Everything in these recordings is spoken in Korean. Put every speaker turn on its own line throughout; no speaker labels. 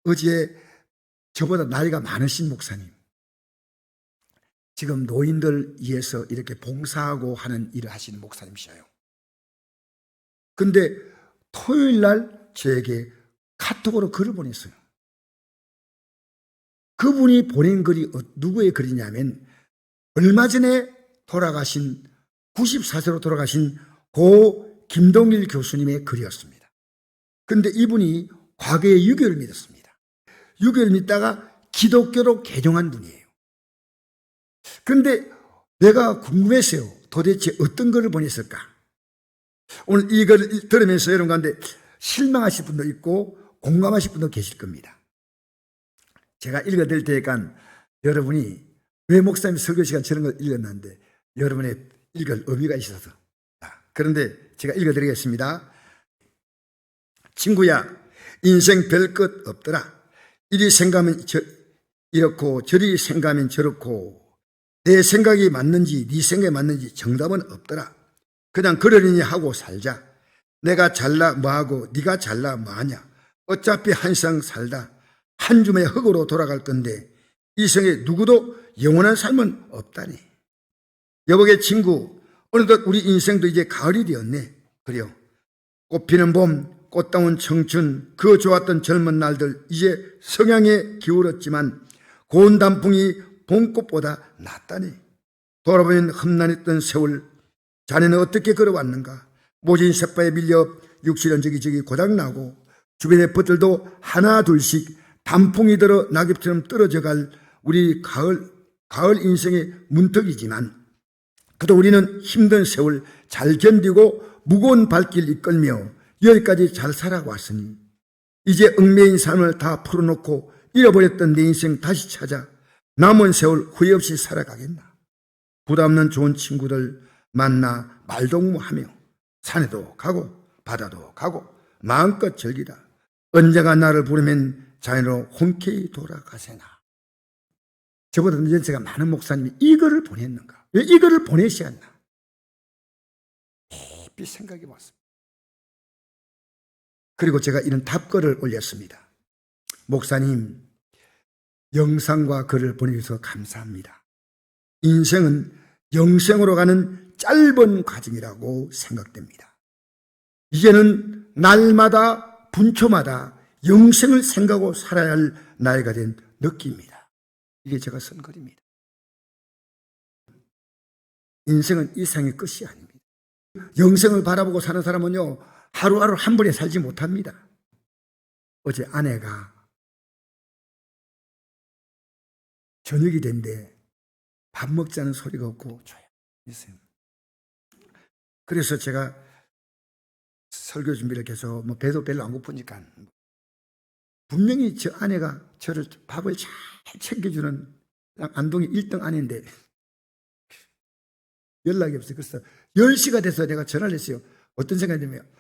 어제 저보다 나이가 많으신 목사님, 지금 노인들 위해서 이렇게 봉사하고 하는 일을 하시는 목사님이셔요. 근데 토요일 날 저에게 카톡으로 글을 보냈어요. 그분이 보낸 글이 누구의 글이냐면 얼마 전에 돌아가신 94세로 돌아가신 고 김동일 교수님의 글이었습니다. 근데 이분이 과거에 유교를 믿었습니다. 유교를 믿다가 기독교로 개종한 분이에요. 그런데 내가 궁금했어요. 도대체 어떤 글을 보냈을까? 오늘 이 글을 들으면서 여러분 가운데 실망하실 분도 있고 공감하실 분도 계실 겁니다. 제가 읽어드릴 테니까 여러분이 왜 목사님 설교 시간 저런 걸 읽었는데 여러분의 읽을 의미가 있어서. 그런데 제가 읽어드리겠습니다. 친구야, 인생 별 것 없더라. 이리 생각하면 이렇고 저리 생각하면 저렇고 내 생각이 맞는지 네 생각이 맞는지 정답은 없더라. 그냥 그러려니 하고 살자. 내가 잘나 뭐하고 네가 잘나 뭐하냐. 어차피 한 생 살다 한 줌의 흙으로 돌아갈 건데 이 생에 누구도 영원한 삶은 없다니. 여보게 친구, 어느덧 우리 인생도 이제 가을이 되었네. 그래요. 꽃피는 봄, 꽃다운 청춘, 그 좋았던 젊은 날들 이제 성향에 기울었지만 고운 단풍이 봄꽃보다 낫다니. 돌아보면 험난했던 세월, 자네는 어떻게 걸어왔는가. 모진 셋바에 밀려 육실은 저기 고장나고 주변의 벗들도 하나 둘씩 단풍이 들어 낙엽처럼 떨어져갈 우리 가을 인생의 문턱이지만 그래도 우리는 힘든 세월 잘 견디고 무거운 발길 이끌며 여기까지 잘 살아왔으니 이제 얽매인 삶을 다 풀어놓고 잃어버렸던 내 인생 다시 찾아 남은 세월 후회 없이 살아가겠나. 부담 없는 좋은 친구들 만나 말동무하며 산에도 가고 바다도 가고 마음껏 즐기다. 언젠가 나를 부르면 자연으로 흔쾌히 돌아가세나. 저보다 연세가 많은 목사님이 이 글을 보냈는가? 왜 이 글을 보내셔야 했나? 깊이 생각해 봤습니다. 그리고 제가 이런 답글을 올렸습니다. 목사님, 영상과 글을 보내주셔서 감사합니다. 인생은 영생으로 가는 짧은 과정이라고 생각됩니다. 이제는 날마다 분초마다 영생을 생각하고 살아야 할 나이가 된 느낌입니다. 이게 제가 쓴 글입니다. 인생은 이 생의 끝이 아닙니다. 영생을 바라보고 사는 사람은요, 하루하루 한 번에 살지 못합니다. 어제 아내가 저녁이 된데 밥 먹자는 소리가 없고 조용했어요. 그래서 제가 설교 준비를 계속 배도 별로 안 고프니까 분명히 저 아내가 저를 밥을 잘 챙겨주는 안동이 1등 아내인데 연락이 없어요. 그래서 10시가 돼서 내가 전화를 했어요. 어떤 생각이 들면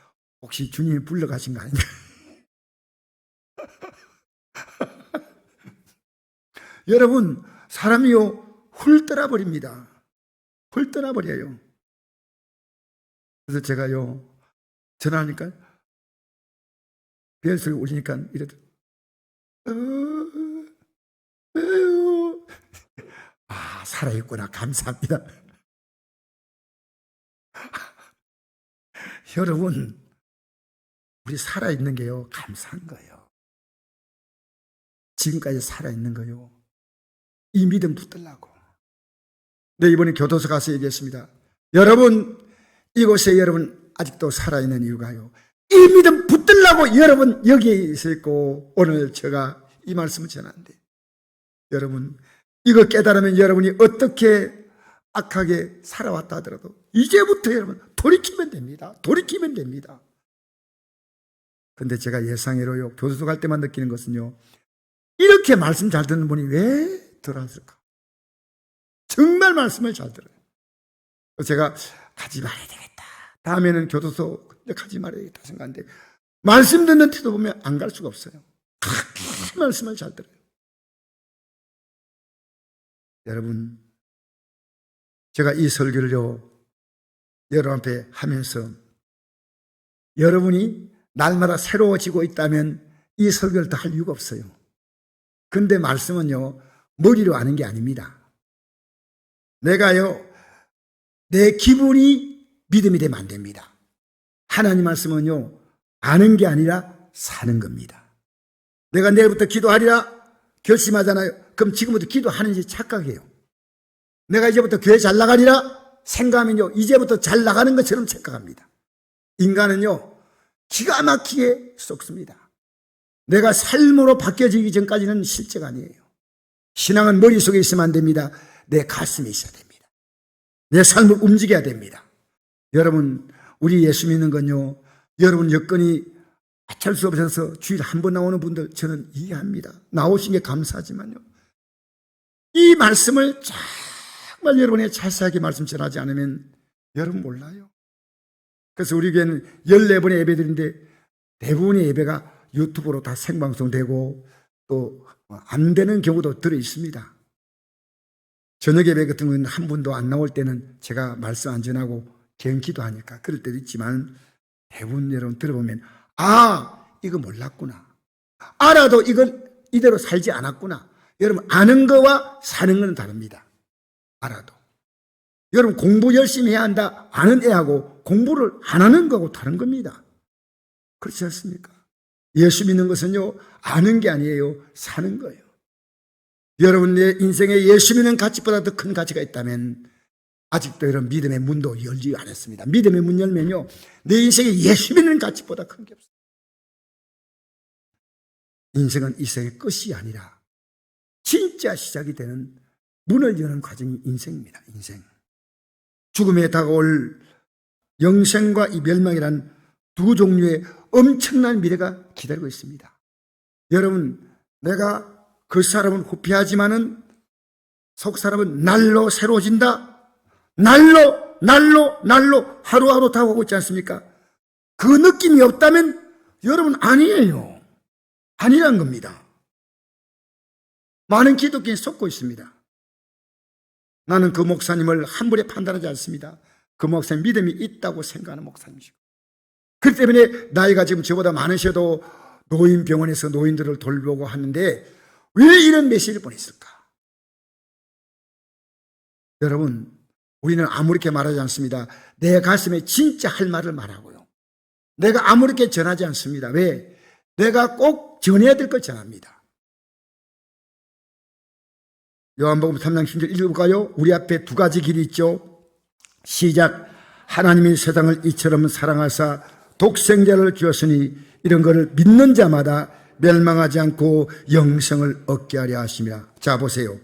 혹시 주님이 불러가신 거 아닌가? 여러분, 사람이요 훌 떠나버립니다. 훌 떠나버려요. 그래서 제가요 전화하니까 벨소리 울리니까 이래도 아, 살아있구나. 감사합니다. 여러분, 우리 살아있는 게요 감사한 거예요. 지금까지 살아있는 거요 이 믿음 붙들라고. 네, 이번에 교도소 가서 얘기했습니다. 여러분, 이곳에 여러분 아직도 살아있는 이유가요 이 믿음 붙들라고 여러분 여기에 있었고 오늘 제가 이 말씀을 전하는데 여러분 이거 깨달으면 여러분이 어떻게 악하게 살아왔다 하더라도 이제부터 여러분 돌이키면 됩니다. 돌이키면 됩니다. 그런데 제가 예상외로요 교도소 갈 때만 느끼는 것은요 이렇게 말씀 잘 듣는 분이 왜 덜었을까? 정말 말씀을 잘 들어요. 제가 가지 말아야 되겠다. 다음에는 교도소 가지 말아야겠다 생각하는데 말씀 듣는 태도 보면 안 갈 수가 없어요. 그렇게 말씀을 잘 들어요. 여러분, 제가 이 설교를요 여러분 앞에 하면서 여러분이 날마다 새로워지고 있다면 이 설교를 더 할 이유가 없어요. 근데 말씀은요, 머리로 아는 게 아닙니다. 내가요, 내 기분이 믿음이 되면 안 됩니다. 하나님 말씀은요, 아는 게 아니라 사는 겁니다. 내가 내일부터 기도하리라 결심하잖아요. 그럼 지금부터 기도하는지 착각해요. 내가 이제부터 교회 잘 나가리라 생각하면요, 이제부터 잘 나가는 것처럼 착각합니다. 인간은요, 기가 막히게 썩습니다. 내가 삶으로 바뀌어지기 전까지는 실제가 아니에요. 신앙은 머릿속에 있으면 안 됩니다. 내 가슴에 있어야 됩니다. 내 삶을 움직여야 됩니다. 여러분, 우리 예수 믿는 건요, 여러분 여건이 어쩔 수 없어서 주일에 한 번 나오는 분들 저는 이해합니다. 나오신 게 감사하지만요, 이 말씀을 정말 여러분의 자세하게 말씀 전하지 않으면 여러분 몰라요. 그래서 우리 교회는 14번의 예배들인데 대부분의 예배가 유튜브로 다 생방송되고 또 안 되는 경우도 들어 있습니다. 저녁 예배 같은 경우는 한 분도 안 나올 때는 제가 말씀 안 전하고 개인 기도하니까 그럴 때도 있지만 대부분 여러분 들어보면 이거 몰랐구나. 알아도 이걸 이대로 살지 않았구나. 여러분 아는 거와 사는 거는 다릅니다. 알아도. 여러분 공부 열심히 해야 한다. 아는 애하고 공부를 안 하는 거하고 다른 겁니다. 그렇지 않습니까? 예수 믿는 것은요, 아는 게 아니에요. 사는 거예요. 여러분 내 인생에 예수 믿는 가치보다 더 큰 가치가 있다면 아직도 이런 믿음의 문도 열지 않았습니다. 믿음의 문 열면요, 내 인생에 예수 믿는 가치보다 큰 게 없어요. 인생은 이 세상의 끝이 아니라 진짜 시작이 되는 문을 여는 과정이 인생입니다. 인생. 죽음에 다가올 영생과 이 멸망이란 두 종류의 엄청난 미래가 기다리고 있습니다. 여러분, 내가 그 사람은 후피하지만은 속 사람은 날로 새로워진다. 날로 하루하루 다가오고 있지 않습니까? 그 느낌이 없다면 여러분 아니에요. 아니란 겁니다. 많은 기독교인이 속고 있습니다. 나는 그 목사님을 함부로 판단하지 않습니다. 그 목사님 믿음이 있다고 생각하는 목사님이시고, 그렇기 때문에 나이가 지금 저보다 많으셔도 노인병원에서 노인들을 돌보고 하는데 왜 이런 메시지를 보냈을까? 여러분, 우리는 아무렇게 말하지 않습니다. 내 가슴에 진짜 할 말을 말하고요, 내가 아무렇게 전하지 않습니다. 왜? 내가 꼭 전해야 될 걸 전합니다. 요한복음 3장 10절 읽어볼까요? 우리 앞에 두 가지 길이 있죠. 시작. 하나님이 세상을 이처럼 사랑하사 독생자를 주었으니 이런 것을 믿는 자마다 멸망하지 않고 영생을 얻게 하려 하심이라. 자 보세요.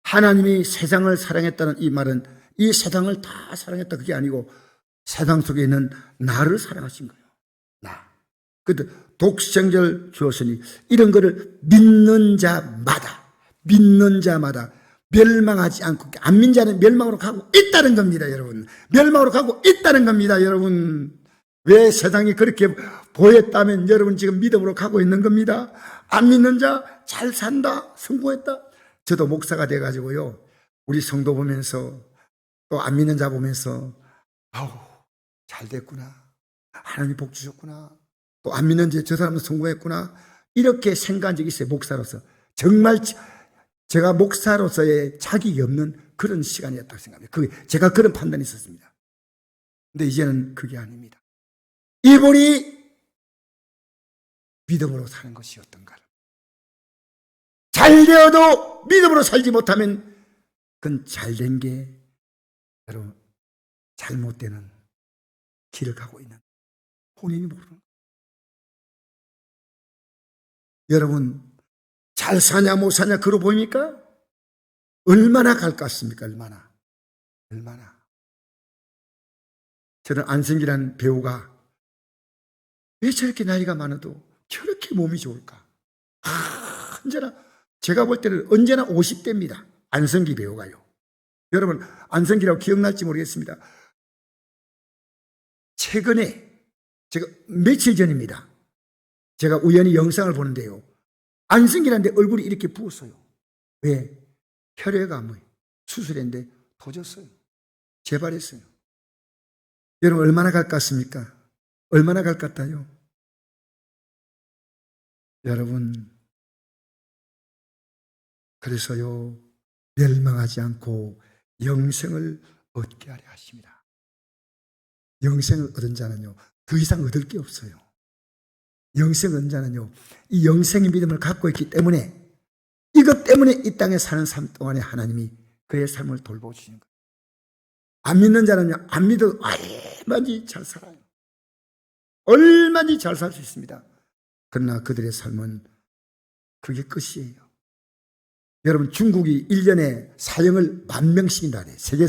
하나님이 세상을 사랑했다는 이 말은 이 세상을 다 사랑했다 그게 아니고 세상 속에 있는 나를 사랑하신 거예요. 나. 그때 독생자를 주었으니 이런 것을 믿는 자마다 멸망하지 않고, 안 믿는 자는 멸망으로 가고 있다는 겁니다. 여러분, 멸망으로 가고 있다는 겁니다. 여러분, 왜 세상이 그렇게 보였다면 여러분 지금 믿음으로 가고 있는 겁니다. 안 믿는 자 잘 산다, 성공했다. 저도 목사가 돼가지고요, 우리 성도 보면서 또 안 믿는 자 보면서 잘 됐구나, 하나님 복 주셨구나, 또 안 믿는 저 사람은 성공했구나, 이렇게 생각한 적이 있어요. 목사로서 정말 제가 목사로서의 자격이 없는 그런 시간이었다고 생각합니다. 제가 그런 판단이 있었습니다. 근데 이제는 그게 아닙니다. 이분이 믿음으로 사는 것이 어떤가. 잘 되어도 믿음으로 살지 못하면 그건 잘된 게 여러분 잘못되는 길을 가고 있는 본인이 모르는 거예요. 여러분 잘 사냐 못 사냐 그러고 보입니까? 얼마나 갈 것 같습니까? 얼마나. 저는 안승기라는 배우가 왜 저렇게 나이가 많아도 저렇게 몸이 좋을까? 언제나 제가 볼 때는 언제나 50대입니다. 안승기 배우가요. 여러분 안승기라고 기억날지 모르겠습니다. 최근에 제가 며칠 전입니다. 제가 우연히 영상을 보는데요, 안승기라는데 얼굴이 이렇게 부었어요. 왜? 혈액암을 수술했는데 터졌어요. 재발했어요. 여러분 얼마나 갈 것 같습니까? 얼마나 갈 것 같아요? 여러분 그래서요, 멸망하지 않고 영생을 얻게 하려 하십니다. 영생을 얻은 자는요, 더 이상 얻을 게 없어요. 영생을 얻은 자는요, 이 영생의 믿음을 갖고 있기 때문에, 이것 때문에 이 땅에 사는 삶 동안에 하나님이 그의 삶을 돌보시는 거예요. 안 믿는 자는요, 안 믿어도 얼마든지 잘 살아요. 얼마든지 잘 살 수 있습니다. 그러나 그들의 삶은 그게 끝이에요. 여러분, 중국이 1년에 사형을 10,000명씩이나 돼. 세계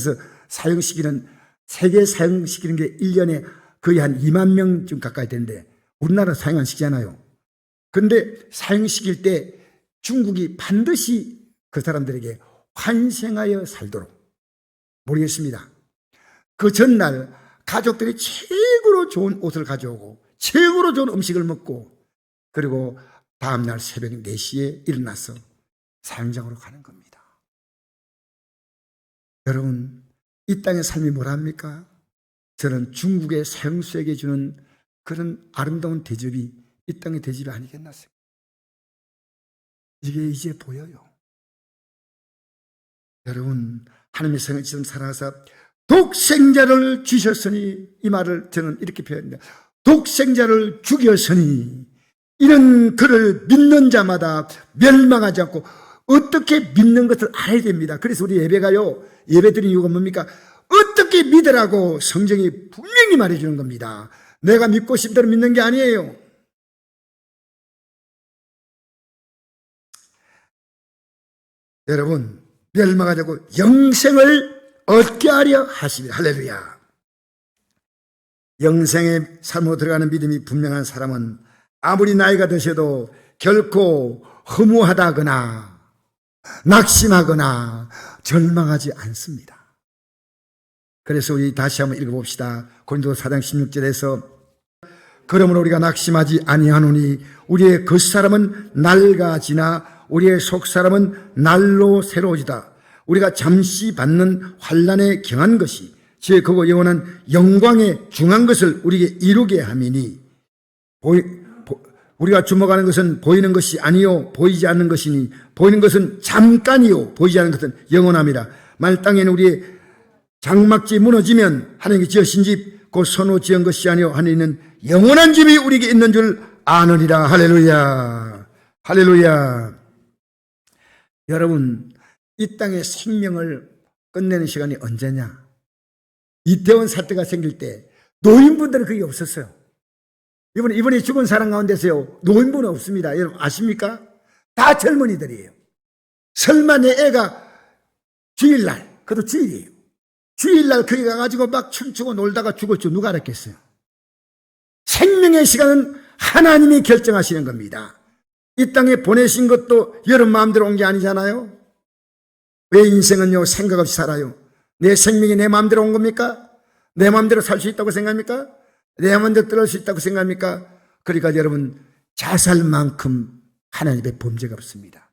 사형시키는 게 1년에 거의 한 20,000명쯤 가까이 되는데, 우리나라 사형 안 시키잖아요. 그런데 사형시킬 때 중국이 반드시 그 사람들에게 환생하여 살도록, 모르겠습니다. 그 전날 가족들이 최고로 좋은 옷을 가져오고 최고로 좋은 음식을 먹고, 그리고 다음날 새벽 4시에 일어나서 사형장으로 가는 겁니다. 여러분, 이 땅의 삶이 뭐랍니까? 저는 중국의 사형수에게 주는 그런 아름다운 대접이 이 땅의 대접이 아니겠나 생각합니다. 이게 이제 보여요. 여러분, 하나님의 성령처럼 살아서 독생자를 주셨으니, 이 말을 저는 이렇게 표현합니다. 독생자를 죽였으니 이는 그를 믿는 자마다 멸망하지 않고, 어떻게 믿는 것을 알아야 됩니다. 그래서 우리 예배가요, 예배드린 이유가 뭡니까? 어떻게 믿으라고 성경이 분명히 말해주는 겁니다. 내가 믿고 싶은 대로 믿는 게 아니에요. 여러분, 멸망하지 않고 영생을 얻게 하려 하십니다. 할렐루야. 영생의 삶으로 들어가는 믿음이 분명한 사람은 아무리 나이가 드셔도 결코 허무하다거나 낙심하거나 절망하지 않습니다. 그래서 우리 다시 한번 읽어봅시다. 고린도서 4장 16절에서 그러므로 우리가 낙심하지 아니하노니 우리의 겉사람은 낡아지나 우리의 속사람은 날로 새로워지다. 우리가 잠시 받는 환난에 경한 것이 제 그거 영원한 영광에 중한 것을 우리에게 이루게 함이니, 우리가 주목하는 것은 보이는 것이 아니요 보이지 않는 것이니, 보이는 것은 잠깐이요 보이지 않는 것은 영원함이라. 만일 땅에는 우리의 장막지 무너지면 하나님께 지으신 집 곧 손으로 지은 것이 아니요 하늘에는 영원한 집이 우리에게 있는 줄 아느니라. 할렐루야. 할렐루야. 여러분, 이 땅의 생명을 끝내는 시간이 언제냐? 이태원 사태가 생길 때 노인분들은 그게 없었어요. 이번에 죽은 사람 가운데서요, 노인분은 없습니다. 여러분 아십니까? 다 젊은이들이에요. 설마 내 애가 주일날, 그것도 주일이에요. 주일날 거기 가가지고 막 춤추고 놀다가 죽을 줄 누가 알았겠어요? 생명의 시간은 하나님이 결정하시는 겁니다. 이 땅에 보내신 것도 여러분 마음대로 온 게 아니잖아요. 왜 인생은요, 생각 없이 살아요? 내 생명이 내 마음대로 온 겁니까? 내 마음대로 살 수 있다고 생각합니까? 내 마음대로 떨어질 수 있다고 생각합니까? 그러니까 여러분, 자살만큼 하나님의 범죄가 없습니다.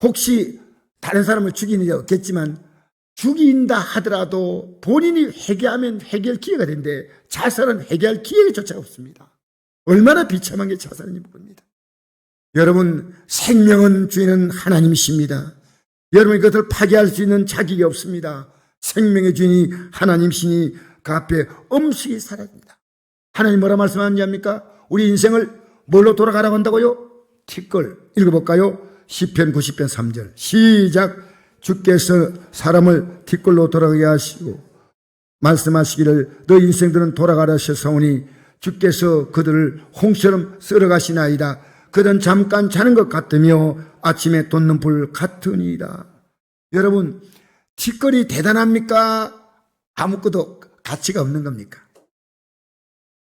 혹시 다른 사람을 죽이는 게 없겠지만, 죽인다 하더라도 본인이 회개하면 해결 기회가 되는데, 자살은 해결할 기회조차 없습니다. 얼마나 비참한 게 자살인지 모릅니다. 여러분, 생명은 주인은 하나님이십니다. 여러분, 이것을 파괴할 수 있는 자격이 없습니다. 생명의 주인이 하나님이시니 그 앞에 엄숙히 살아야 됩니다. 하나님 뭐라 말씀하는지 압니까? 우리 인생을 뭘로 돌아가라고 한다고요? 티끌. 읽어볼까요? 시편 90편 3절 시작. 주께서 사람을 티끌로 돌아가게 하시고 말씀하시기를 너 인생들은 돌아가라 하셨사오니 주께서 그들을 홍처럼 썰어가시나이다. 그들은 잠깐 자는 것 같으며 아침에 돋는 불 같으니이다. 여러분, 티끌이 대단합니까? 아무것도 가치가 없는 겁니까?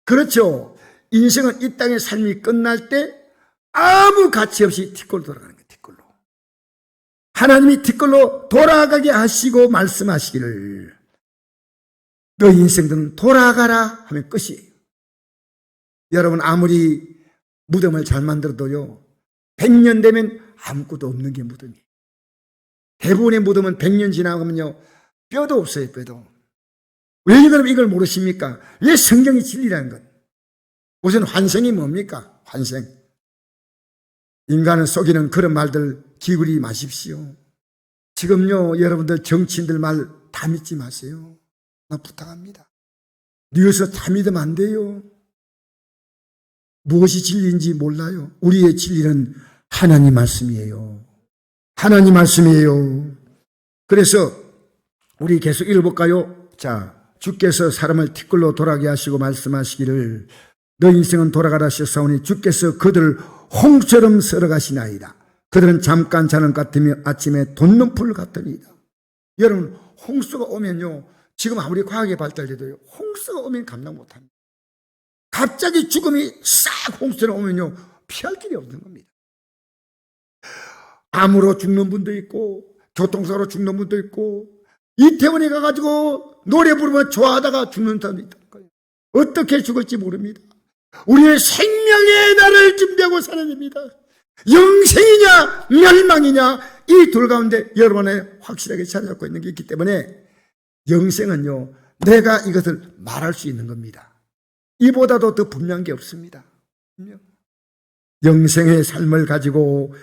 그렇죠. 인생은 이 땅의 삶이 끝날 때 아무 가치 없이 티끌로 돌아가는 거예요. 티끌로. 하나님이 티끌로 돌아가게 하시고 말씀하시기를 너 인생들은 돌아가라 하면 끝이에요. 여러분, 아무리 무덤을 잘 만들어도요, 100년 되면 아무것도 없는 게 무덤이에요. 대부분의 무덤은 100년 지나가면요, 뼈도 없어요. 뼈도. 왜 이걸 모르십니까? 왜 성경이 진리라는 것? 우선 환생이 뭡니까? 환생. 인간을 속이는 그런 말들 기울이 마십시오. 지금요, 여러분들 정치인들 말 다 믿지 마세요. 나 부탁합니다. 뉴스 다 믿으면 안 돼요. 무엇이 진리인지 몰라요. 우리의 진리는 하나님 말씀이에요. 하나님 말씀이에요. 그래서 우리 계속 읽어볼까요? 자, 주께서 사람을 티끌로 돌아가게 하시고 말씀하시기를 너 인생은 돌아가라 하셨사오니 주께서 그들을 홍처럼 썰어가시나이다. 그들은 잠깐 자는 것 같으며 아침에 돋는 풀 같으니이다. 여러분, 홍수가 오면요, 지금 아무리 과학이 발달돼도요, 홍수가 오면 감당 못합니다. 갑자기 죽음이 싹 홍수처럼 오면요, 피할 길이 없는 겁니다. 암으로 죽는 분도 있고 교통사고로 죽는 분도 있고 이태원에 가가지고 노래 부르면 좋아하다가 죽는 사람도 있다는 거예요. 어떻게 죽을지 모릅니다. 우리의 생명의 날을 준비하고 살아냅니다. 영생이냐 멸망이냐 이 둘 가운데 여러분의 확실하게 찾아잡고 있는 게 있기 때문에 영생은요, 내가 이것을 말할 수 있는 겁니다. 이보다도 더 분명한 게 없습니다. 영생의 삶을 가지고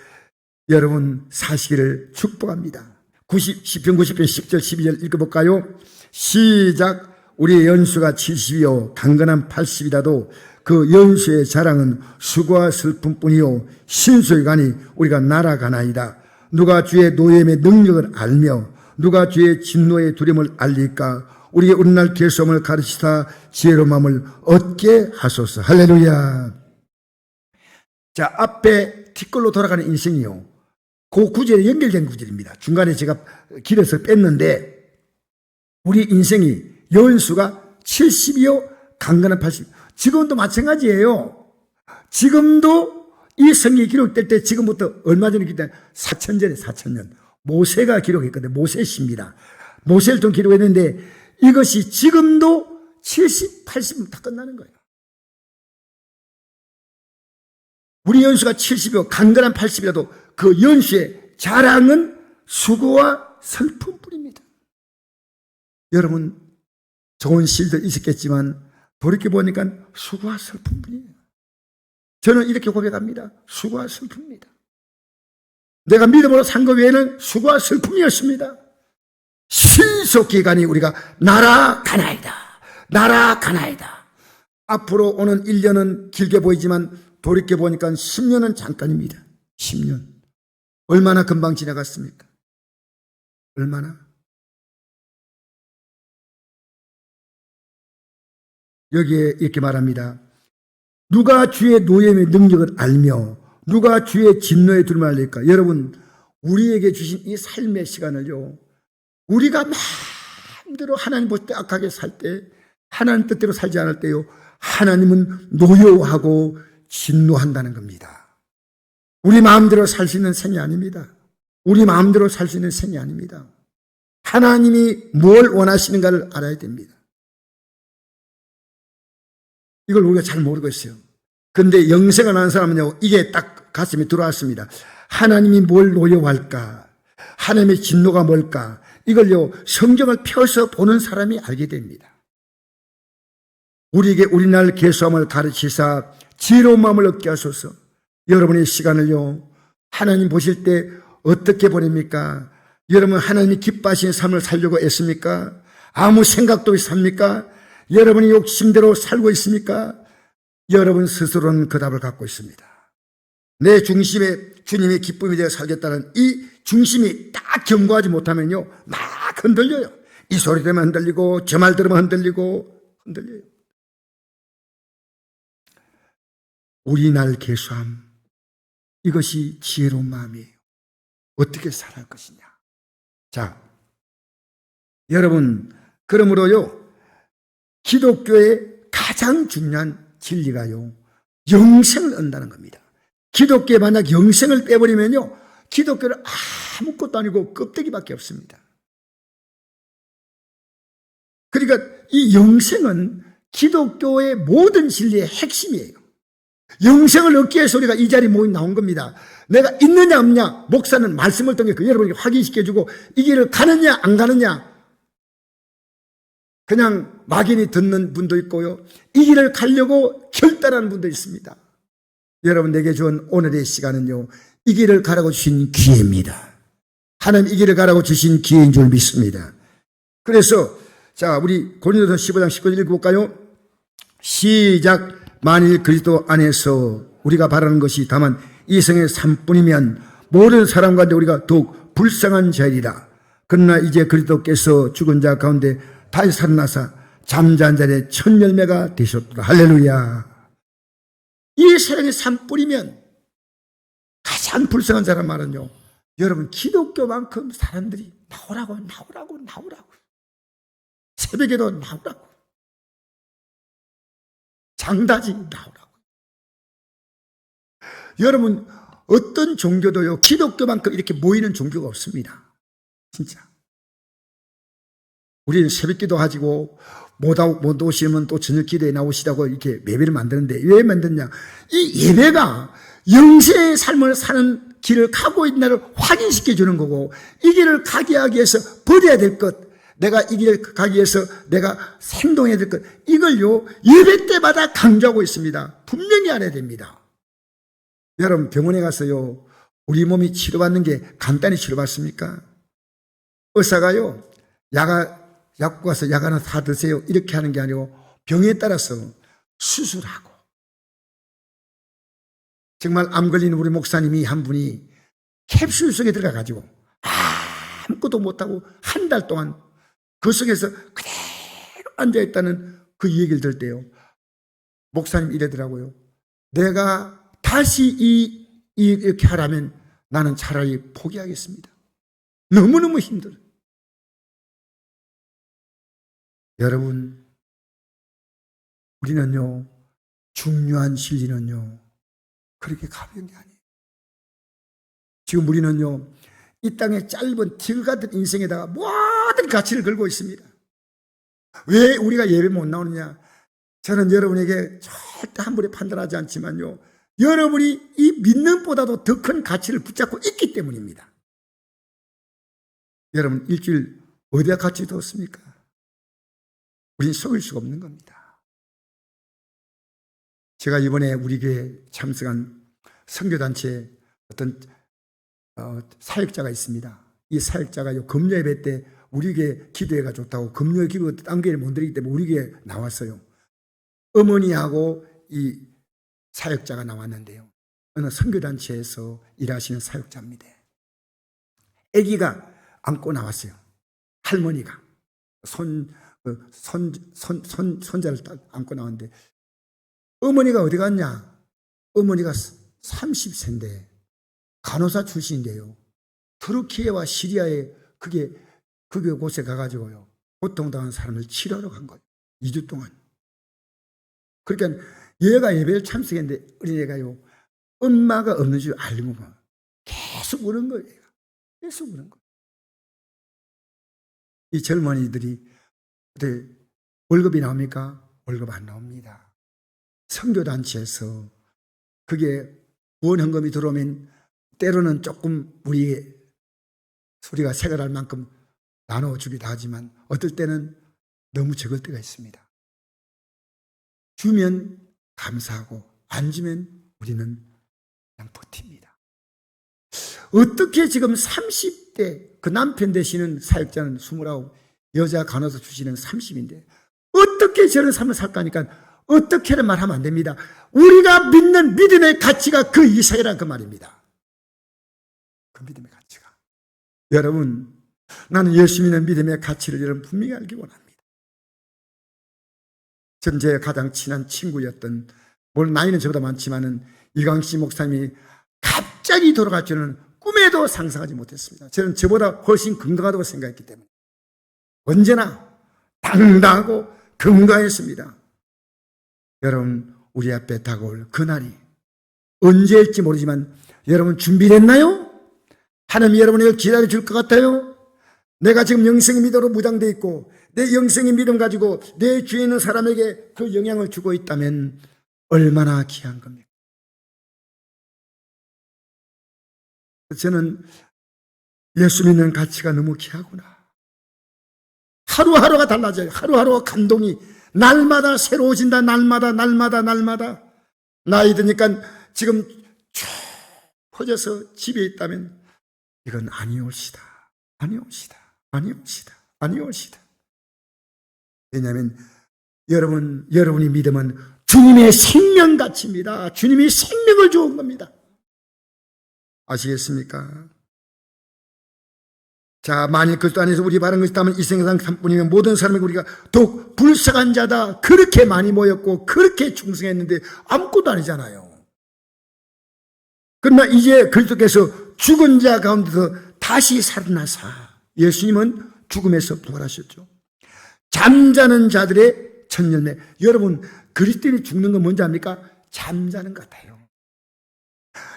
여러분 사시기를 축복합니다. 시편 90편 10절 12절 읽어볼까요? 시작. 우리의 연수가 70이요 강건한 80이라도 그 연수의 자랑은 수고와 슬픔뿐이요 신소에 가니 우리가 날아가나이다. 누가 주의 노염의 능력을 알며 누가 주의 진노의 두려움을 알릴까? 우리의 오늘날 계속을 가르치사 지혜로운 마음을 얻게 하소서. 할렐루야. 자, 앞에 티끌로 돌아가는 인생이요, 그 구절에 연결된 구절입니다. 중간에 제가 길어서 뺐는데 우리 인생이 연수가 70이요 강건한 80. 지금도 마찬가지예요. 지금도 이 성경이 기록될 때 지금부터 얼마 전에 기록된 4,000전에 4,000년 모세가 기록했거든요. 모세시입니다. 모세를 좀 기록했는데 이것이 지금도 70, 80은 다 끝나는 거예요. 우리 연수가 70이요 강건한 80이라도 그 연수의 자랑은 수고와 슬픔뿐입니다. 여러분, 좋은 시일도 있었겠지만 돌이켜보니까 수고와 슬픔뿐이에요. 저는 이렇게 고백합니다. 수고와 슬픔입니다. 내가 믿음으로 산 것 외에는 수고와 슬픔이었습니다. 신속히 가니 우리가 날아가나이다. 날아가나이다. 앞으로 오는 1년은 길게 보이지만 돌이켜보니까 10년은 잠깐입니다. 10년. 얼마나 금방 지나갔습니까? 얼마나? 여기에 이렇게 말합니다. 누가 주의 노염의 능력을 알며 누가 주의 진노의 두려움을 알릴까? 여러분, 우리에게 주신 이 삶의 시간을요, 우리가 마음대로 하나님 볼 때 악하게 살 때, 하나님 뜻대로 살지 않을 때요, 하나님은 노여워하고 진노한다는 겁니다. 우리 마음대로 살 수 있는 생이 아닙니다. 우리 마음대로 살 수 있는 생이 아닙니다. 하나님이 뭘 원하시는가를 알아야 됩니다. 이걸 우리가 잘 모르고 있어요. 근데 영생을 하는 사람은요, 이게 딱 가슴에 들어왔습니다. 하나님이 뭘 노여워할까? 하나님의 진노가 뭘까? 이걸요, 성경을 펴서 보는 사람이 알게 됩니다. 우리에게 우리날 계수함을 가르치사 지혜로운 마음을 얻게 하소서. 여러분의 시간을요, 하나님 보실 때 어떻게 보냅니까? 여러분, 하나님이 기뻐하시는 삶을 살려고 애씁니까? 아무 생각도 없이 삽니까? 여러분이 욕심대로 살고 있습니까? 여러분 스스로는 그 답을 갖고 있습니다. 내 중심에 주님의 기쁨이 되어 살겠다는 이 중심이 딱 견고하지 못하면요, 막 흔들려요. 이 소리 들으면 흔들리고 저 말 들으면 흔들리고 흔들려요. 우리 날 계수함, 이것이 지혜로운 마음이에요. 어떻게 살아갈 것이냐. 자, 여러분, 그러므로요, 기독교의 가장 중요한 진리가요, 영생을 얻는다는 겁니다. 기독교에 만약 영생을 빼버리면요, 기독교는 아무것도 아니고 껍데기밖에 없습니다. 그러니까 이 영생은 기독교의 모든 진리의 핵심이에요. 영생을 얻기 위해서 우리가 이 자리에 모인 나온 겁니다. 내가 있느냐 없냐, 목사는 말씀을 통해 여러분에게 확인시켜주고 이 길을 가느냐 안 가느냐, 그냥 막연히 듣는 분도 있고요, 이 길을 가려고 결단하는 분도 있습니다. 여러분, 내게 준 오늘의 시간은요, 이 길을 가라고 주신 기회입니다. 하나님 이 길을 가라고 주신 기회인 줄 믿습니다. 그래서 자, 우리 고린도서 15장 19절 읽어볼까요? 시작. 만일 그리스도 안에서 우리가 바라는 것이 다만 이성의 삶뿐이면 모든 사람 가운데 우리가 더욱 불쌍한 자이리라. 그러나 이제 그리스도께서 죽은 자 가운데 다시 살아나사 잠자는 자의 첫 열매가 되셨도다. 할렐루야. 이 세상의 삶뿐이면 가장 불쌍한 사람 말은요, 여러분 기독교만큼 사람들이 나오라고 새벽에도 나오라고 장다지 나오라고. 여러분 어떤 종교도요 기독교만큼 이렇게 모이는 종교가 없습니다. 진짜. 우리는 새벽기도 하시고 못 오시면 또 저녁 기도에 나오시라고 이렇게 예배를 만드는데 왜 만드냐? 이 예배가 영생의 삶을 사는 길을 가고 있나를 확인시켜 주는 거고, 이 길을 가게 하기 위해서 버려야 될 것, 내가 이 길을 가기 위해서 내가 행동해야 될 것, 이걸요 예배 때마다 강조하고 있습니다. 분명히 알아야 됩니다. 여러분 병원에 가서요 우리 몸이 치료받는 게 간단히 치료받습니까? 의사가요 약 가서 약 하나 사 드세요 이렇게 하는 게 아니고 병에 따라서 수술하고, 정말 암 걸린 우리 목사님이 한 분이 캡슐 속에 들어가 가지고 아무것도 못하고 한 달 동안 그 속에서 그대로 앉아있다는 그 얘기를 들을 때요 목사님 이러더라고요. 내가 다시 이렇게 하라면 나는 차라리 포기하겠습니다. 너무너무 힘들어요. 여러분 우리는요 중요한 진리는요 그렇게 가벼운 게 아니에요. 지금 우리는요 이 땅의 짧은 길 같은 인생에다가 모든 가치를 걸고 있습니다. 왜 우리가 예배 못 나오느냐? 저는 여러분에게 절대 함부로 판단하지 않지만요 여러분이 이 믿는 보다도 더 큰 가치를 붙잡고 있기 때문입니다. 여러분 일주일 어디다 가치 뒀습니까? 우리는 속일 수가 없는 겁니다. 제가 이번에 우리 교회에 참석한 선교단체에 어떤 사역자가 있습니다. 이 사역자가 금요 예배 때 우리 교회 기도회가 좋다고 금요 기도 딴 교회를 못 드리기 때문에 우리 교회에 나왔어요. 어머니하고 이 사역자가 나왔는데요. 어느 선교단체에서 일하시는 사역자입니다. 아기가 안고 나왔어요. 할머니가 손자를 딱 안고 나왔는데 어머니가 어디 갔냐? 어머니가 30세인데 간호사 출신인데요. 터키예와 시리아에 그게 곳에 가가지고요 고통당한 사람을 치료하러 간 거예요. 2주 동안. 그러니까 얘가 예배를 참석했는데 어린애가요 엄마가 없는 줄 알고 계속 우는 거예요. 계속 우는 거예요. 이 젊은이들이 월급이 나옵니까? 월급 안 나옵니다. 선교단체에서 그게 후원헌금이 들어오면 때로는 조금 우리가 생활할 만큼 나눠주기도 하지만 어떨 때는 너무 적을 때가 있습니다. 주면 감사하고 안 주면 우리는 그냥 버팁니다. 어떻게 지금 30대 그 남편 되시는 사역자는 29, 여자 간호사 출신은 30인데 어떻게 저런 삶을 살까 하니까 어떻게는 말하면 안 됩니다. 우리가 믿는 믿음의 가치가 그 이상이란 그 말입니다. 그 믿음의 가치가. 여러분 나는 예수 믿는 믿음의 가치를 여러분 분명히 알기 원합니다. 전 제 가장 친한 친구였던, 물론 나이는 저보다 많지만은 이광씨 목사님이 갑자기 돌아갈 줄은 꿈에도 상상하지 못했습니다. 저는 저보다 훨씬 건강하다고 생각했기 때문에 언제나 당당하고 건강했습니다. 여러분 우리 앞에 다가올 그날이 언제일지 모르지만 여러분 준비됐나요? 하나님이 여러분을 기다려줄 것 같아요? 내가 지금 영생의 믿음으로 무장되어 있고 내 영생의 믿음 가지고 내 주위에 있는 사람에게 그 영향을 주고 있다면 얼마나 귀한 겁니까? 저는 예수 믿는 가치가 너무 귀하구나. 하루하루가 달라져요. 하루하루가 감동이 날마다 새로워진다. 날마다 나이 드니까 지금 쭉 퍼져서 집에 있다면 이건 아니올시다. 아니올시다. 아니올시다. 아니올시다. 왜냐하면 여러분이 믿음은 주님의 생명가치입니다. 주님이 생명을 주은 겁니다. 아시겠습니까? 자, 만일 그리스도 안에서 우리 바른 것이 있다면 이 세상 삶뿐이면 모든 사람에게 우리가 더욱 불쌍한 자다. 그렇게 많이 모였고 그렇게 충성했는데 아무것도 아니잖아요. 그러나 이제 그리스도께서 죽은 자 가운데서 다시 살아나사 예수님은 죽음에서 부활하셨죠. 잠자는 자들의 첫 열매. 여러분, 그리스도인이 죽는 건 뭔지 압니까? 잠자는 것 같아요.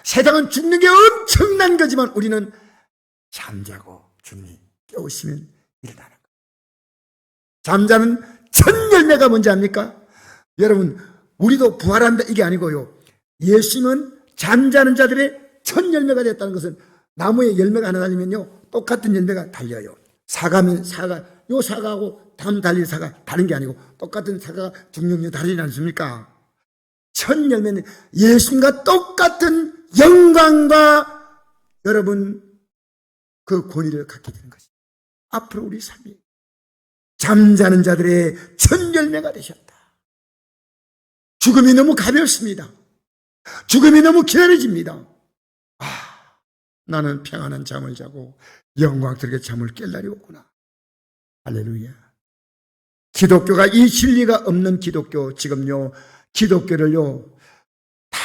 세상은 죽는 게 엄청난 거지만 우리는 잠자고 주님이 깨우시면 일어나는 거예요. 잠자는 첫 열매가 뭔지 압니까? 여러분, 우리도 부활한다 이게 아니고요. 예수님은 잠자는 자들의 첫 열매가 됐다는 것은 나무에 열매가 하나 달리면요 똑같은 열매가 달려요. 사과면 사과, 요 사과하고 다음 달린 사과 다른 게 아니고 똑같은 사과가 중력이 다르지 않습니까? 첫 열매는 예수님과 똑같은 영광과 여러분 그 권위를 갖게 되는 것입니다. 앞으로 우리 삶이 잠자는 자들의 첫 열매가 되셨다. 죽음이 너무 가볍습니다. 죽음이 너무 기다려집니다. 나는 평안한 잠을 자고 영광스럽게 잠을 깰 날이 오구나. 할렐루야. 기독교가 이 진리가 없는 기독교, 지금요 기독교를요 다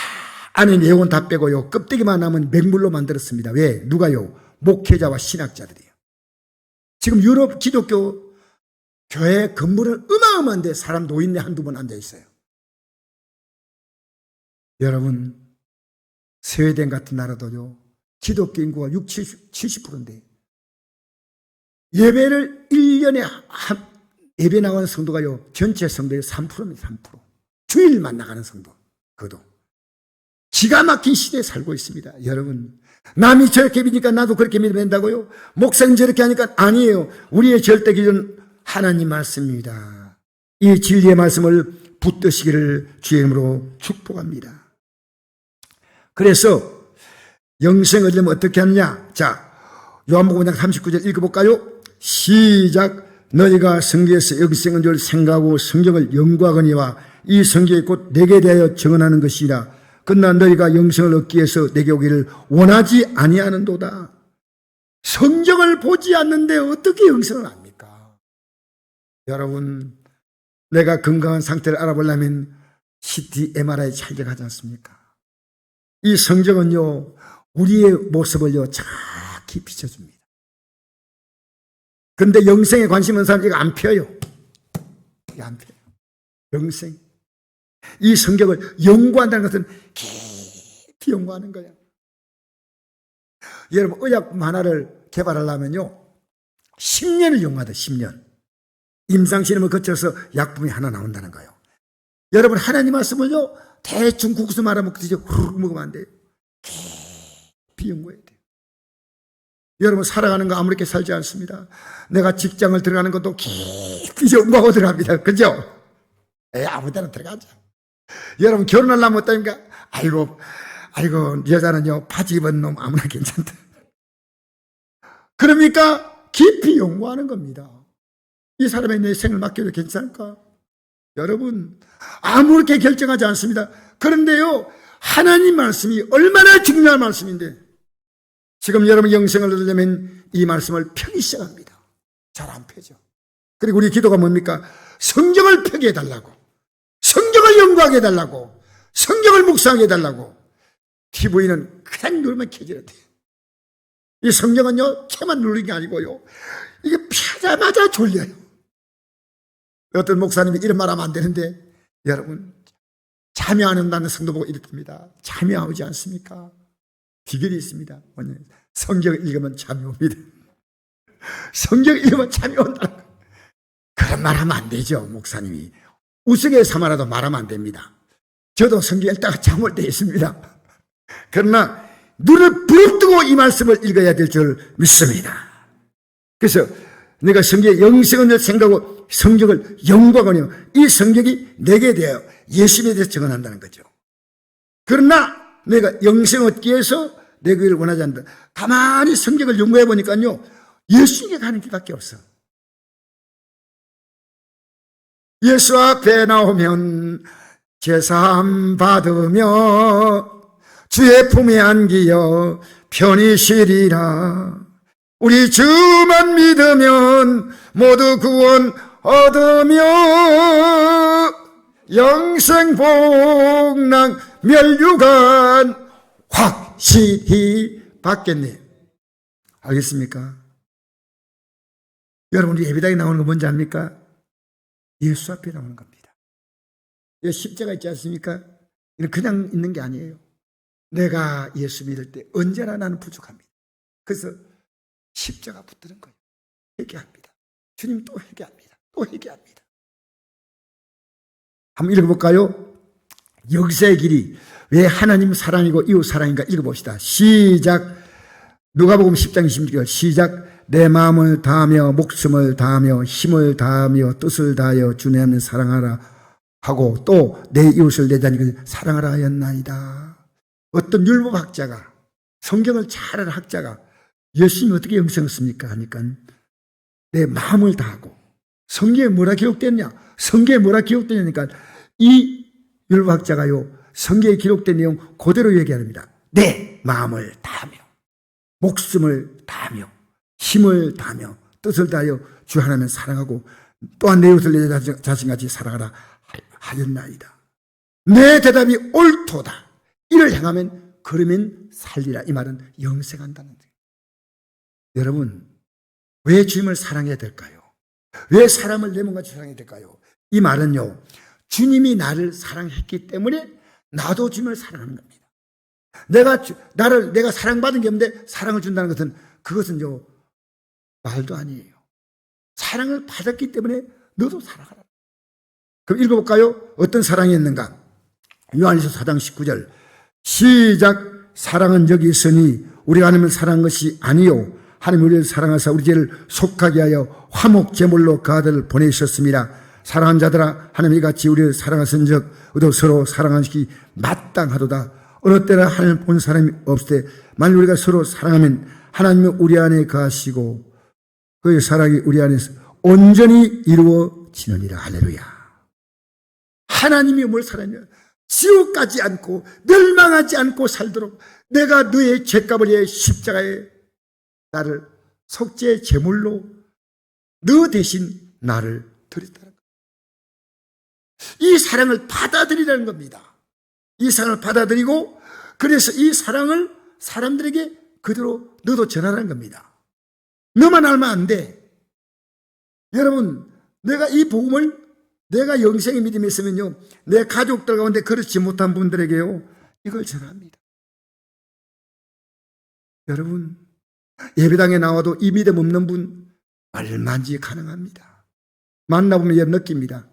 안에 내용은 다 빼고요 껍데기만 남은 맹물로 만들었습니다. 왜? 누가요? 목회자와 신학자들이에요. 지금 유럽 기독교 교회 건물은 어마어마한데 사람 노인네 한두 번 앉아 있어요. 여러분, 스웨덴 같은 나라도요 기독교 인구가 70%인데 예배를 1년에 예배 나가는 성도가요 전체 성도의 3%입니다. 3%. 주일만 나가는 성도. 그것도 기가 막힌 시대에 살고 있습니다. 여러분, 남이 저렇게 믿으니까 나도 그렇게 믿으면 된다고요? 목사님 저렇게 하니까 아니에요. 우리의 절대 기준은 하나님 말씀입니다. 이 진리의 말씀을 붙드시기를 주의 이름으로 축복합니다. 그래서 영생을 얻으려면 어떻게 하느냐? 자, 요한복음 5장 39절 읽어볼까요? 시작. 너희가 성경에서 영생은 줄 생각하고 성경을 연구하거니와 이 성경이 곧 내게 대하여 증언하는 것이라. 그러나 너희가 영생을 얻기 위해서 내게 오기를 원하지 아니하는도다. 성경을 보지 않는데 어떻게 영생을 압니까? 여러분, 내가 건강한 상태를 알아보려면 CT, MRI 촬영하지 않습니까? 이 성경은요 우리의 모습을요 정확히 비춰줍니다. 그런데 영생에 관심 있는 사람 이거 안 펴요. 이거 안 펴요. 영생. 이 성경을 연구한다는 것은 깊이 연구하는 거예요. 여러분, 의약 하나를 개발하려면요 10년을 연구하다. 10년. 임상실험을 거쳐서 약품이 하나 나온다는 거예요. 여러분, 하나님 말씀을요 대충 국수 말아먹듯이 후루룩 먹으면 안 돼요. 깊이 연구해야 돼요. 여러분, 살아가는 거 아무렇게 살지 않습니다. 내가 직장을 들어가는 것도 깊이 연구하고 들어갑니다. 그죠? 아무 데나 들어가죠. 여러분, 결혼하려면 어떠니까? 아이고, 여자는요 바지 입은 놈 아무나 괜찮다. 그러니까 깊이 연구하는 겁니다. 이 사람의 내 생을 맡겨도 괜찮을까? 여러분, 아무렇게 결정하지 않습니다. 그런데요 하나님 말씀이 얼마나 중요한 말씀인데 지금 여러분 영생을 얻으려면 이 말씀을 펴기 시작합니다. 잘 안 펴죠. 그리고 우리 기도가 뭡니까? 성경을 펴게 해달라고, 성경을 연구하게 해달라고, 성경을 묵상하게 해달라고. TV는 그냥 누르면 켜지는데 이 성경은요 켜만 누르는 게 아니고요 이게 펴자마자 졸려요. 어떤 목사님이 이런 말하면 안 되는데 여러분, 잠이 안 온다는 성도 보고 이렇답니다. 잠이 안 오지 않습니까? 비결이 있습니다. 성경 읽으면 잠이 옵니다. 성경 읽으면 잠이 온다는 거. 그런 말 하면 안 되죠. 목사님이 우스개 삼아라도 말하면 안 됩니다. 저도 성경 읽다가 잠 올 때 있습니다. 그러나 눈을 부릅뜨고 이 말씀을 읽어야 될 줄 믿습니다. 그래서 내가 성경의 영생을 생각하고 성경을 연구하거든요. 이 성경이 내게 대하여 예수님에 대해서 증언한다는 거죠. 그러나 내가 영생 얻기 위해서 내 교회를 원하지 않는다. 가만히 성경을 연구해 보니까요, 예수님께 가는 길밖에 없어. 예수 앞에 나오면 제사함 받으며 주의 품에 안기어 편히 쉬리라. 우리 주만 믿으면 모두 구원 얻으며 영생 복락 멸류관 확실히 받겠네. 알겠습니까? 여러분, 우리 예배당에 나오는 거 뭔지 압니까? 예수 앞에 나오는 겁니다. 여기 십자가 있지 않습니까? 이는 그냥 있는 게 아니에요. 내가 예수 믿을 때 언제나 나는 부족합니다. 그래서 십자가 붙드는 거예요. 회개합니다. 주님 또 회개합니다. 또 회개합니다. 한번 읽어볼까요? 역사의 길이 왜 하나님 사랑이고 이웃 사랑인가 읽어봅시다. 시작. 누가복음 10장 26절 시작. 내 마음을 다하며 목숨을 다하며 힘을 다하며 뜻을 다하여 주 내 하나님을 사랑하라 하고 또 내 이웃을 내 자녀를 사랑하라 하였나이다. 어떤 율법학자가, 성경을 잘 아는 학자가 예수님이 어떻게 영성을 씁니까 하니까 내 마음을 다하고, 성경에 뭐라 기록됐냐, 성경에 뭐라 기록되냐니까 이 율법학자가요 성경에 기록된 내용 그대로 얘기합니다. 내 마음을 다하며 목숨을 다하며 힘을 다하며 뜻을 다하여 주 하나님을 사랑하고 또한 내 이웃을 내 자신같이 사랑하라 하였나이다. 내 대답이 옳도다. 이를 행하면 그러면 살리라. 이 말은 영생한다는 거예요. 여러분, 왜 주님을 사랑해야 될까요? 왜 사람을 내 몸같이 사랑해야 될까요? 이 말은요, 주님이 나를 사랑했기 때문에 나도 주님을 사랑하는 겁니다. 내가 사랑받은 게 없는데 사랑을 준다는 것은 그것은요 말도 아니에요. 사랑을 받았기 때문에 너도 사랑하라. 그럼 읽어볼까요? 어떤 사랑이었는가? 요한일서 4장 19절 시작. 사랑은 여기 있으니 우리가 하나님을 사랑한 것이 아니요 하나님 우리를 사랑하사 우리 죄를 속하게 하여 화목 제물로 그 아들을 보내셨습니다. 사랑한 자들아, 하나님이 같이 우리를 사랑하신 적 우리도 서로 사랑하시기 마땅하도다. 어느 때나 하나님을 본 사람이 없을 때 만일 우리가 서로 사랑하면 하나님이 우리 안에 거하시고 그의 사랑이 우리 안에서 온전히 이루어지느니라. 할렐루야. 하나님이 뭘 사랑하냐? 지옥 가지 않고 멸망하지 않고 살도록 내가 너의 죄값을 위해 십자가에 나를 속죄의 제물로 너 대신 나를 드렸다는 겁니다. 이 사랑을 받아들이라는 겁니다. 이 사랑을 받아들이고 그래서 이 사랑을 사람들에게 그대로 너도 전하라는 겁니다. 너만 알면 안 돼. 여러분, 내가 이 복음을 내가 영생의 믿음이 있으면요 내 가족들 가운데 그렇지 못한 분들에게요 이걸 전합니다. 여러분, 예배당에 나와도 이 믿음 없는 분 얼마든지 가능합니다. 만나보면 여러분 느낍니다.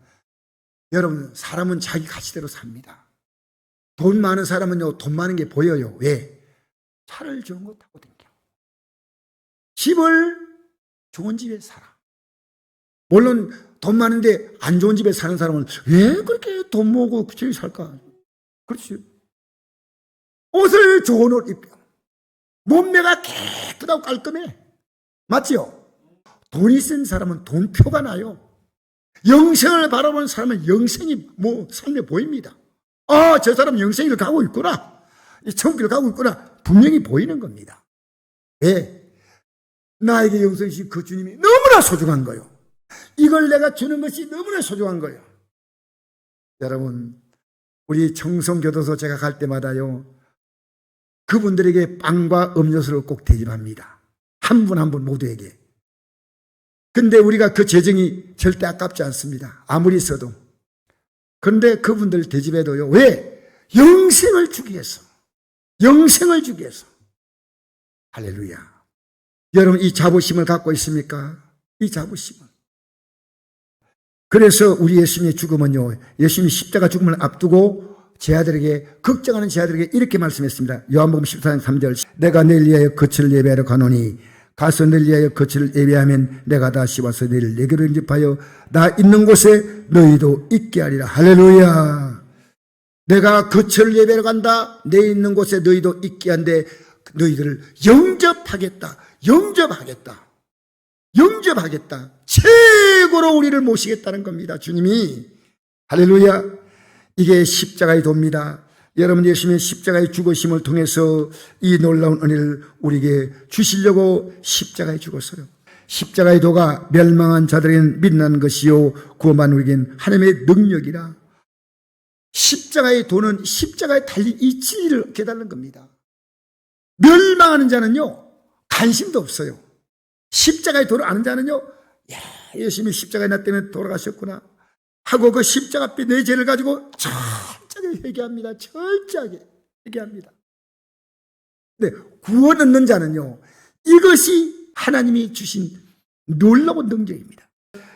여러분, 사람은 자기 가치대로 삽니다. 돈 많은 사람은요 돈 많은 게 보여요. 왜? 차를 좋은 거 타고 다녀. 집을 좋은 집에 살아. 물론 돈 많은데 안 좋은 집에 사는 사람은 왜 그렇게 돈 모으고 집에 살까? 그렇지. 옷을 좋은 옷 입고 몸매가 깨끗하고 깔끔해. 맞죠? 돈이 쓴 사람은 돈표가 나요. 영생을 바라보는 사람은 영생이 삶에 보입니다. 아, 저 사람 영생을 가고 있구나. 천국을 가고 있구나. 분명히 보이는 겁니다. 왜? 나에게 영생이 주신 그 주님이 너무나 소중한 거예요. 이걸 내가 주는 것이 너무나 소중한 거예요. 여러분, 우리 청송교도소 제가 갈 때마다요 그분들에게 빵과 음료수를 꼭 대접합니다. 한 분 한 분 모두에게. 근데 우리가 그 재정이 절대 아깝지 않습니다. 아무리 있어도. 그런데 그분들 대접해도요. 왜? 영생을 주기 위해서. 영생을 주기 위해서. 할렐루야. 여러분, 이 자부심을 갖고 있습니까? 이 자부심을. 그래서 우리 예수님의 죽음은요, 예수님이 십자가 죽음을 앞두고 제 아들에게, 걱정하는 제 아들에게 이렇게 말씀했습니다. 요한복음 14장 3절 내가 너희를 위하여 거처를 예배하러 가노니 가서 너희를 위하여 거처를 예배하면 내가 다시 와서 너희를 내게로 인접하여 나 있는 곳에 너희도 있게 하리라. 할렐루야. 내가 거처를 예배하러 간다. 내 있는 곳에 너희도 있게 한데 너희들을 영접하겠다. 영접하겠다. 최고로 우리를 모시겠다는 겁니다. 주님이. 할렐루야. 이게 십자가의 도입니다. 여러분, 예수님의 십자가의 죽으심을 통해서 이 놀라운 은혜를 우리에게 주시려고 십자가에 죽었어요. 십자가의 도가 멸망한 자들에게는 빛나는 것이요 구원받는 우리에게는 하나님의 능력이라. 십자가의 도는 십자가에 달린 이 진리를 깨달는 겁니다. 멸망하는 자는요, 관심도 없어요. 십자가의 도를 아는 자는요, 야, 예수님이 십자가에 나 때문에 돌아가셨구나 하고 그 십자가 앞에 내 죄를 가지고 철저하게 회개합니다. 철저하게 회개합니다. 네, 구원 얻는 자는요, 이것이 하나님이 주신 놀라운 능력입니다.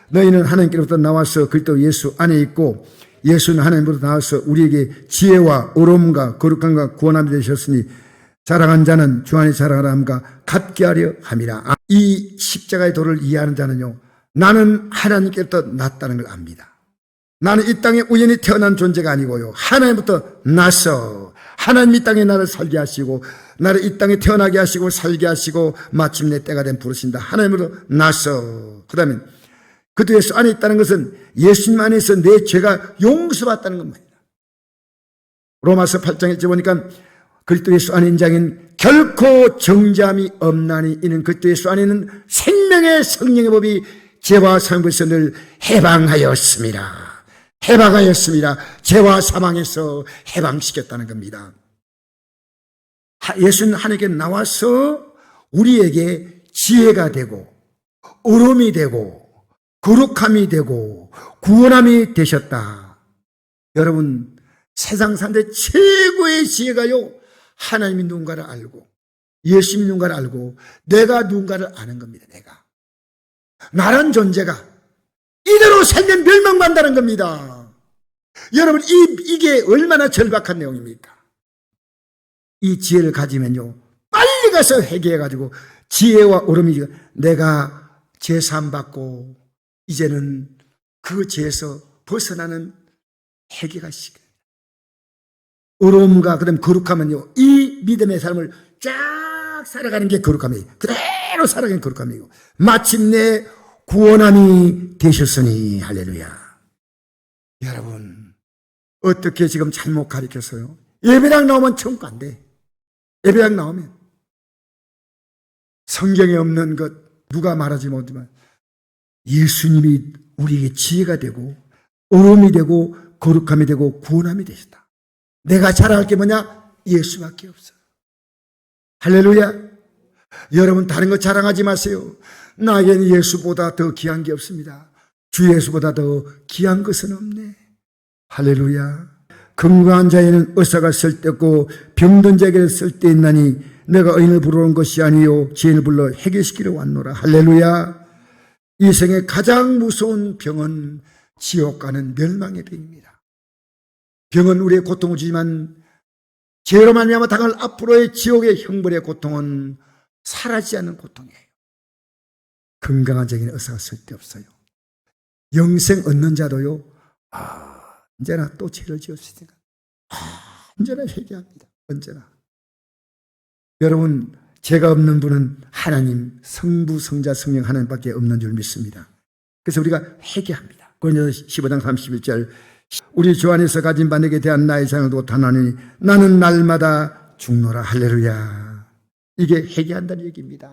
너희는 하나님께로부터 나와서 그리스도 예수 안에 있고 예수는 하나님으로부터 나와서 우리에게 지혜와 어려움과 거룩함과 구원함이 되셨으니 자랑한 자는 주 안에 자랑하람과 같게 하려 함이라. 이 십자가의 도를 이해하는 자는요, 나는 하나님께로부터 났다는 걸 압니다. 나는 이 땅에 우연히 태어난 존재가 아니고요, 하나님부터 나서 하나님이 이 땅에 나를 살게 하시고 나를 이 땅에 태어나게 하시고 살게 하시고 마침내 때가 된 부르신다. 하나님으로 나서 그 다음에 그리스도 예수 안에 있다는 것은 예수님 안에서 내 죄가 용서받다는 겁니다. 로마서 8장에 보니까 그리스도 예수 안에 있는 자에게는 결코 정죄함이 없나니 이는 그리스도 예수 안에 있는 생명의 성령의 법이 죄와 사망에서 늘 해방하였습니다. 죄와 사망에서 해방시켰다는 겁니다. 예수는 하나님께 나와서 우리에게 지혜가 되고 어려움이 되고 거룩함이 되고 구원함이 되셨다. 여러분, 세상 사람들 최고의 지혜가요, 하나님이 누군가를 알고 예수님이 누군가를 알고 내가 누군가를 아는 겁니다. 내가 나란 존재가 이대로 살면 멸망받는다는 겁니다. 여러분, 이게 얼마나 절박한 내용입니까? 이 지혜를 가지면요, 빨리 가서 회개해가지고 지혜와 어려움이 내가 죄사함 받고 이제는 그 죄에서 벗어나는 회개가 시작합니다. 어려움과 그다음 거룩함은요, 이 믿음의 삶을 쫙 살아가는 게 거룩함이에요. 그대로 살아가는 거룩함이고 마침내 구원함이 되셨으니. 할렐루야. 여러분, 어떻게 지금 잘못 가르쳤어요? 예배당 나오면 천국 안 돼. 예배당 나오면 성경에 없는 것 누가 말하지 못하지만 예수님이 우리에게 지혜가 되고 어려움이 되고 거룩함이 되고 구원함이 되셨다. 내가 자랑할 게 뭐냐? 예수밖에 없어요. 할렐루야. 여러분, 다른 거 자랑하지 마세요. 나에게는 예수보다 더 귀한 게 없습니다. 주 예수보다 더 귀한 것은 없네. 할렐루야. 건강한 자에는 의사가 쓸데없고 병든 자에게는 쓸데있나니 내가 의인을 부르러 온 것이 아니요 죄인을 불러 해결시키러 왔노라. 할렐루야. 이 생에 가장 무서운 병은 지옥 가는 멸망의 병입니다. 병은 우리의 고통을 주지만 죄로 말미암아 당할 앞으로의 지옥의 형벌의 고통은 사라지지 않는 고통이에요. 건강한 자에게는 의사가 쓸데없어요. 영생 얻는 자도요, 언제나 또 죄를 지었으니까 언제나 회개합니다. 언제나. 여러분, 죄가 없는 분은 하나님, 성부, 성자, 성령 하나님밖에 없는 줄 믿습니다. 그래서 우리가 회개합니다. 고린도서 15장 31절, 우리 주 안에서 가진 바 내게 대한 나의 사랑을 두고 단하니 나는 날마다 죽노라. 할렐루야. 이게 회개한다는 얘기입니다.